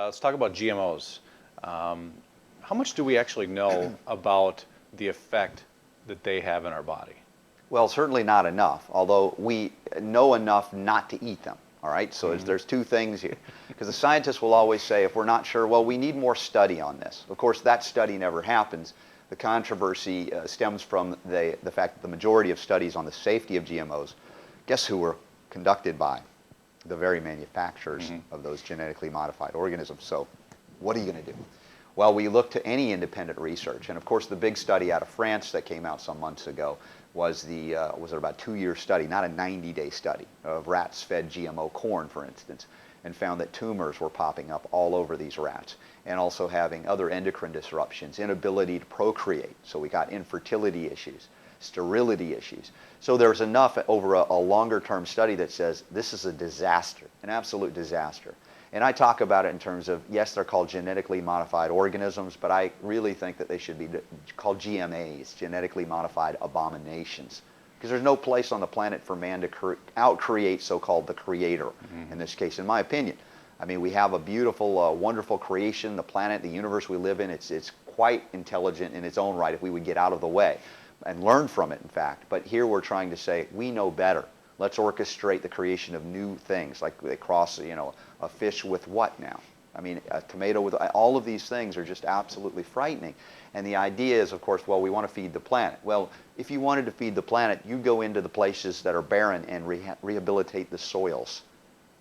Let's talk about GMOs. How much do we actually know about the effect that they have in our body? Well, certainly not enough, although we know enough not to eat them. All right, so there's two things here. Because the scientists will always say, if we're not sure, well, we need more study on this. Of course, that study never happens. The controversy stems from the fact that the majority of studies on the safety of GMOs, guess who were conducted by? The very manufacturers of those genetically modified organisms. So what are you going to do? Well, we look to any independent research. And of course, the big study out of France that came out some months ago was about a 2-year study, not a 90-day study, of rats fed GMO corn, for instance, and found that tumors were popping up all over these rats, and also having other endocrine disruptions, inability to procreate. So we got infertility issues, sterility issues. So there's enough over a longer-term study that says this is a disaster, an absolute disaster. And I talk about it in terms of, yes, they're called genetically modified organisms, but I really think that they should be called GMAs, genetically modified abominations. Because there's no place on the planet for man to out-create so-called the creator, in this case, in my opinion. I mean, we have a beautiful, wonderful creation, the planet, the universe we live in. It's quite intelligent in its own right if we would get out of the way and learn from it, in fact. But here we're trying to say, we know better. Let's orchestrate the creation of new things, like they cross, a fish with what now? I mean, a tomato with, all of these things are just absolutely frightening. And the idea is, of course, well, we want to feed the planet. Well, if you wanted to feed the planet, you go into the places that are barren and rehabilitate the soils.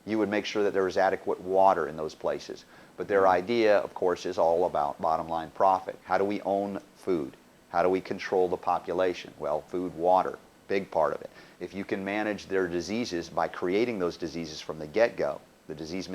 You would make sure that there is adequate water in those places. But their idea, of course, is all about bottom line profit. How do we own food? How do we control the population? Well, food, water, big part of it. If you can manage their diseases by creating those diseases from the get-go, the disease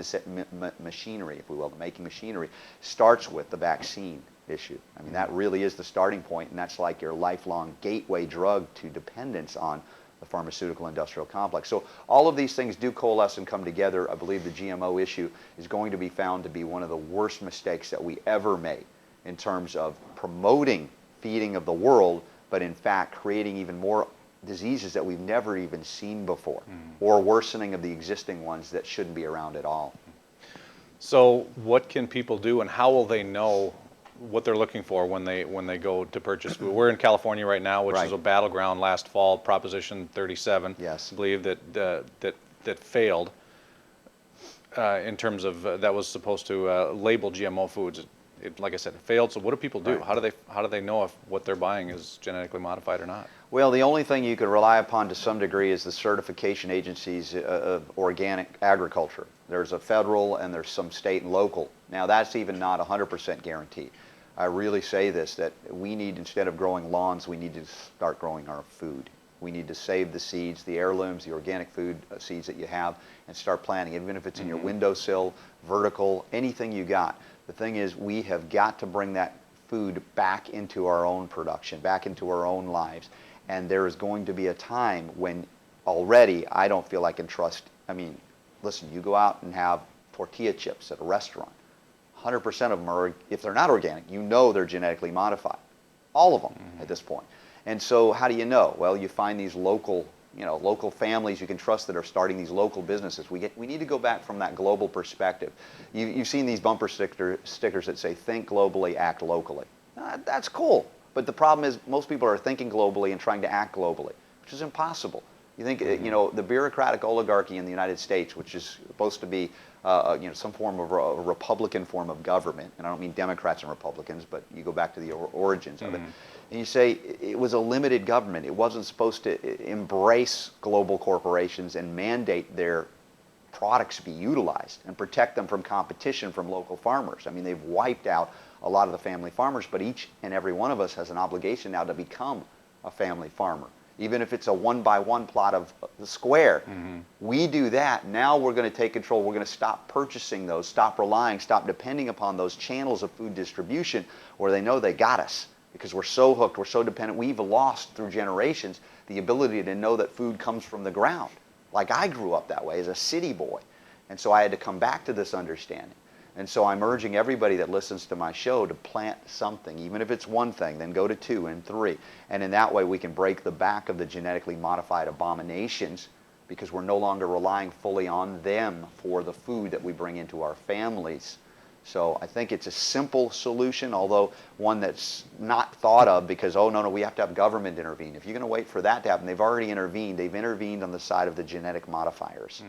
machinery, if we will, the making machinery, starts with the vaccine issue. I mean, that really is the starting point, and that's like your lifelong gateway drug to dependence on the pharmaceutical industrial complex. So all of these things do coalesce and come together. I believe the GMO issue is going to be found to be one of the worst mistakes that we ever made in terms of promoting feeding of the world, but in fact creating even more diseases that we've never even seen before, or worsening of the existing ones that shouldn't be around at all. So what can people do, and how will they know what they're looking for when they go to purchase food? We're in California right now, which is a battleground last fall, Proposition 37, yes, I believe, that failed in terms of that was supposed to label GMO foods. Like I said, it failed. So what do people do? How do they know if what they're buying is genetically modified or not? Well, the only thing you can rely upon to some degree is the certification agencies of organic agriculture. There's a federal and there's some state and local. Now, that's even not 100% guaranteed. I really say this, that we need, instead of growing lawns, we need to start growing our food. We need to save the seeds, the heirlooms, the organic food seeds that you have, and start planting, even if it's in your windowsill, vertical, anything you got. The thing is, we have got to bring that food back into our own production, back into our own lives. And there is going to be a time when already I don't feel I can trust. I mean, listen, you go out and have tortilla chips at a restaurant. 100% of them are, if they're not organic, you know they're genetically modified. All of them at this point. And so how do you know? Well, you find these local families you can trust that are starting these local businesses. We need to go back from that global perspective. You've seen these bumper stickers that say, think globally, act locally. That's cool. But the problem is most people are thinking globally and trying to act globally, which is impossible. You think, the bureaucratic oligarchy in the United States, which is supposed to be, some form of a Republican form of government, and I don't mean Democrats and Republicans, but you go back to the origins of it, and you say it was a limited government. It wasn't supposed to embrace global corporations and mandate their products be utilized and protect them from competition from local farmers. I mean, they've wiped out a lot of the family farmers, but each and every one of us has an obligation now to become a family farmer. Even if it's a 1-by-1 plot of the square, we do that. Now we're going to take control. We're going to stop purchasing those, stop relying, stop depending upon those channels of food distribution where they know they got us because we're so hooked, we're so dependent. We've lost through generations the ability to know that food comes from the ground. Like I grew up that way as a city boy. And so I had to come back to this understanding. And so I'm urging everybody that listens to my show to plant something, even if it's one thing, then go to 2 and 3. And in that way we can break the back of the genetically modified abominations because we're no longer relying fully on them for the food that we bring into our families. So I think it's a simple solution, although one that's not thought of because, oh, no, we have to have government intervene. If you're going to wait for that to happen, they've already intervened. They've intervened on the side of the genetic modifiers.